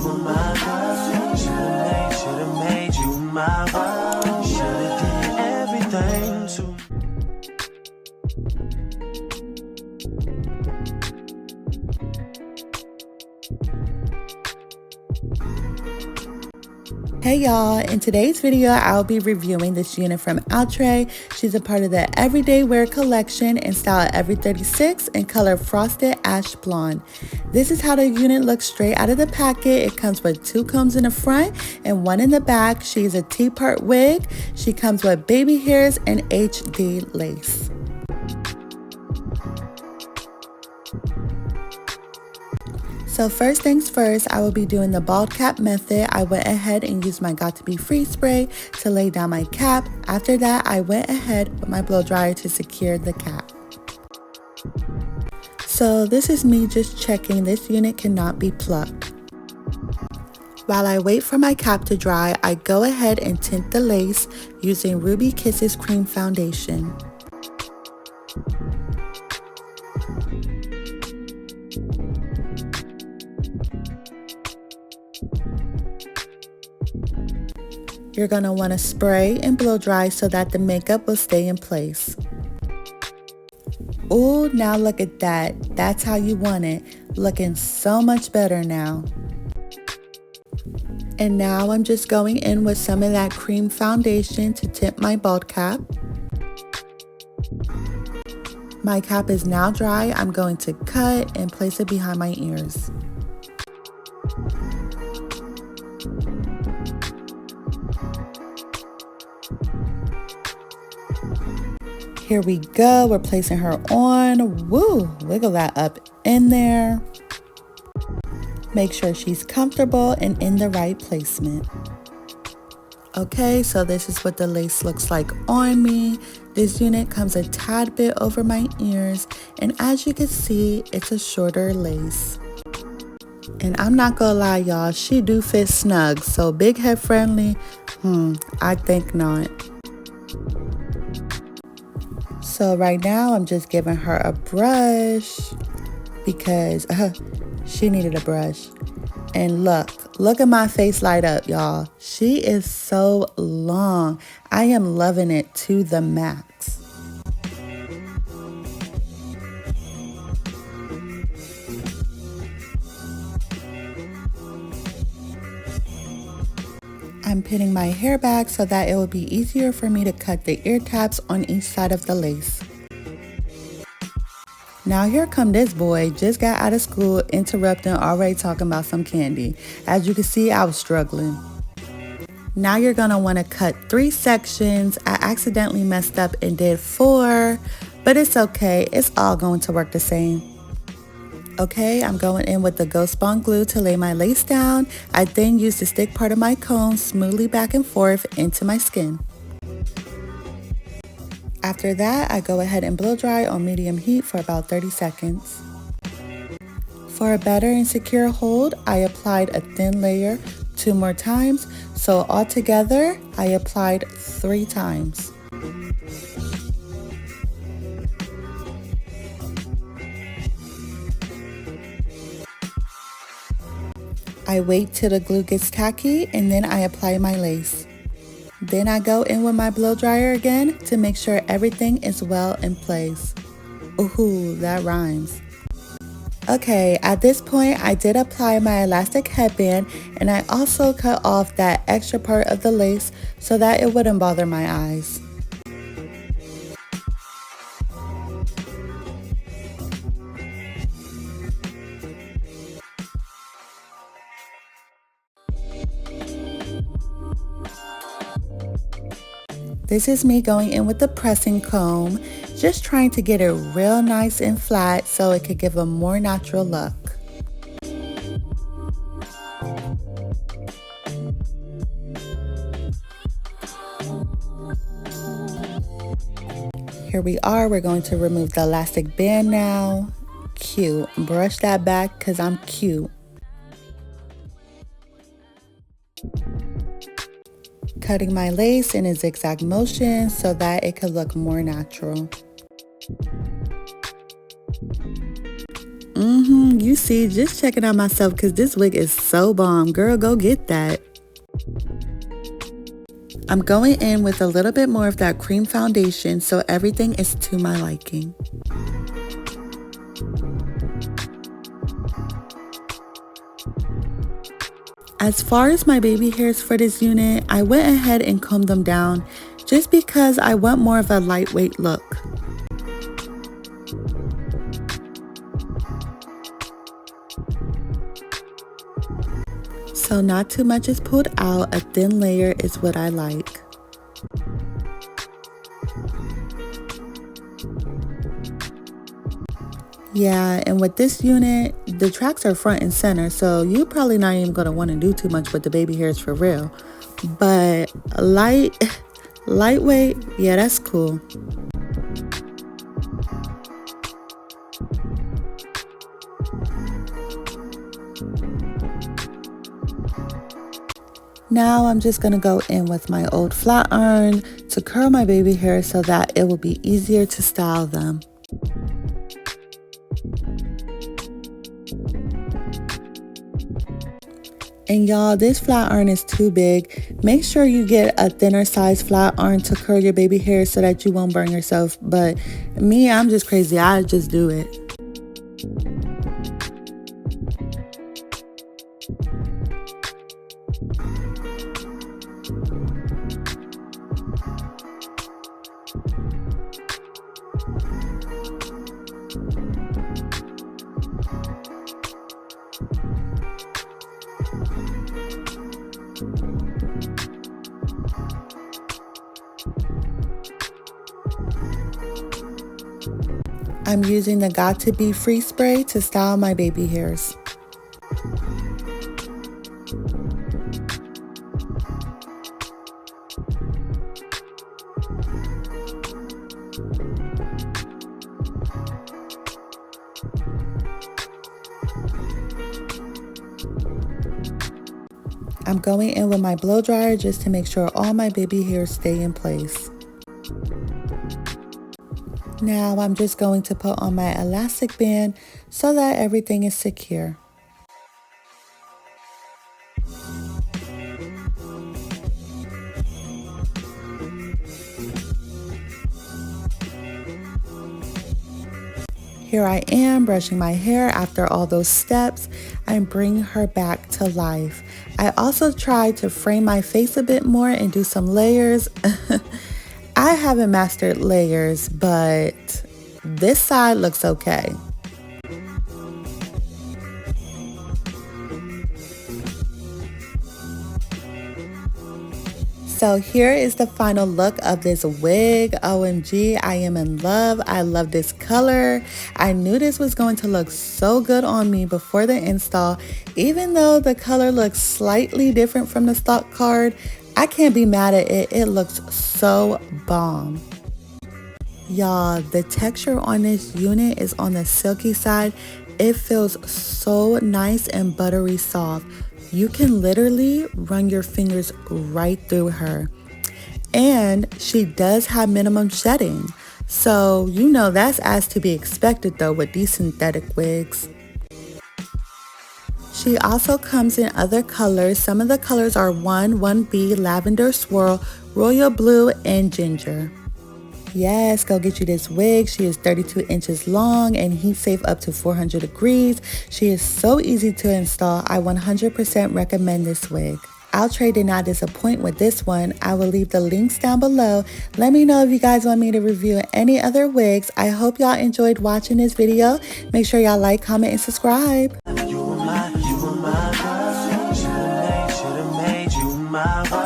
were my girl. Should've made you my world. Should've did everything to. Hey y'all, in today's video I'll be reviewing this unit from Outre. She's a part of the everyday wear collection in style every 36 in color frosted ash blonde. This is how the unit looks straight out of the packet. It comes with 2 combs in the front and 1 in the back. She's a T-part wig. She comes with baby hairs and HD lace. So first things first, I will be doing the bald cap method. I went ahead and used my Got2b Free spray to lay down my cap. After that, I went ahead with my blow dryer to secure the cap. So this is me just checking this unit cannot be plucked. While I wait for my cap to dry, I go ahead and tint the lace using Ruby Kisses Cream Foundation. You're going to want to spray and blow dry so that the makeup will stay in place. Ooh, now look at that. That's how you want it. Looking so much better now. And now I'm just going in with some of that cream foundation to tint my bald cap. My cap is now dry. I'm going to cut and place it behind my ears. Here we go, we're placing her on. Woo, wiggle that up in there. Make sure she's comfortable and in the right placement. Okay, so this is what the lace looks like on me. This unit comes a tad bit over my ears, and as you can see, it's a shorter lace. And I'm not gonna lie, y'all, she do fit snug, so big head friendly, I think not. So right now, I'm just giving her a brush because she needed a brush. And look at my face light up, y'all. She is so long. I am loving it to the max. I'm pinning my hair back so that it will be easier for me to cut the ear tabs on each side of the lace. Now here come this boy, just got out of school, interrupting, already talking about some candy. As you can see, I was struggling. Now you're gonna wanna cut 3 sections. I accidentally messed up and did 4, but it's okay, it's all going to work the same. Okay, I'm going in with the Ghost Bond glue to lay my lace down. I then use the stick part of my comb smoothly back and forth into my skin. After that, I go ahead and blow dry on medium heat for about 30 seconds. For a better and secure hold, I applied a thin layer 2 more times, so altogether, I applied 3 times. I wait till the glue gets tacky and then I apply my lace. Then I go in with my blow dryer again to make sure everything is well in place. Ooh, that rhymes. Okay, at this point I did apply my elastic headband and I also cut off that extra part of the lace so that it wouldn't bother my eyes. This is me going in with the pressing comb, just trying to get it real nice and flat so it could give a more natural look. Here we are, we're going to remove the elastic band now. Cute. Brush that back because I'm cute. Cutting my lace in a zigzag motion so that it could look more natural. You see, just checking out myself because this wig is so bomb. Girl, go get that. I'm going in with a little bit more of that cream foundation so everything is to my liking. As far as my baby hairs for this unit, I went ahead and combed them down just because I want more of a lightweight look. So not too much is pulled out, a thin layer is what I like. Yeah, and with this unit, the tracks are front and center, so you're probably not even going to want to do too much with the baby hairs for real. But lightweight, yeah, that's cool. Now I'm just going to go in with my old flat iron to curl my baby hair so that it will be easier to style them. And y'all, this flat iron is too big. Make sure you get a thinner size flat iron to curl your baby hair so that you won't burn yourself. But me, I'm just crazy. I just do it. I'm using the Got To Be Free spray to style my baby hairs. I'm going in with my blow dryer just to make sure all my baby hairs stay in place. Now I'm just going to put on my elastic band so that everything is secure. Here I am brushing my hair after all those steps and bring her back to life. I also tried to frame my face a bit more and do some layers. I haven't mastered layers, but this side looks okay. So here is the final look of this wig. OMG, I am in love. I love this color. I knew this was going to look so good on me before the install. Even though the color looks slightly different from the stock card, I can't be mad at it. It looks so bomb. Y'all, the texture on this unit is on the silky side. It feels so nice and buttery soft. You can literally run your fingers right through her. And she does have minimum shedding. So, you know, that's as to be expected though with these synthetic wigs. She also comes in other colors. Some of the colors are 1B, lavender swirl, royal blue, and ginger. Yes, go get you this wig. She is 32 inches long and heat safe up to 400 degrees. She is so easy to install. I 100% recommend this wig. Outre did not disappoint with this one. I will leave the links down below. Let me know if you guys want me to review any other wigs. I hope y'all enjoyed watching this video. Make sure y'all like, comment, and subscribe. You were my girl. Should've made you my wife.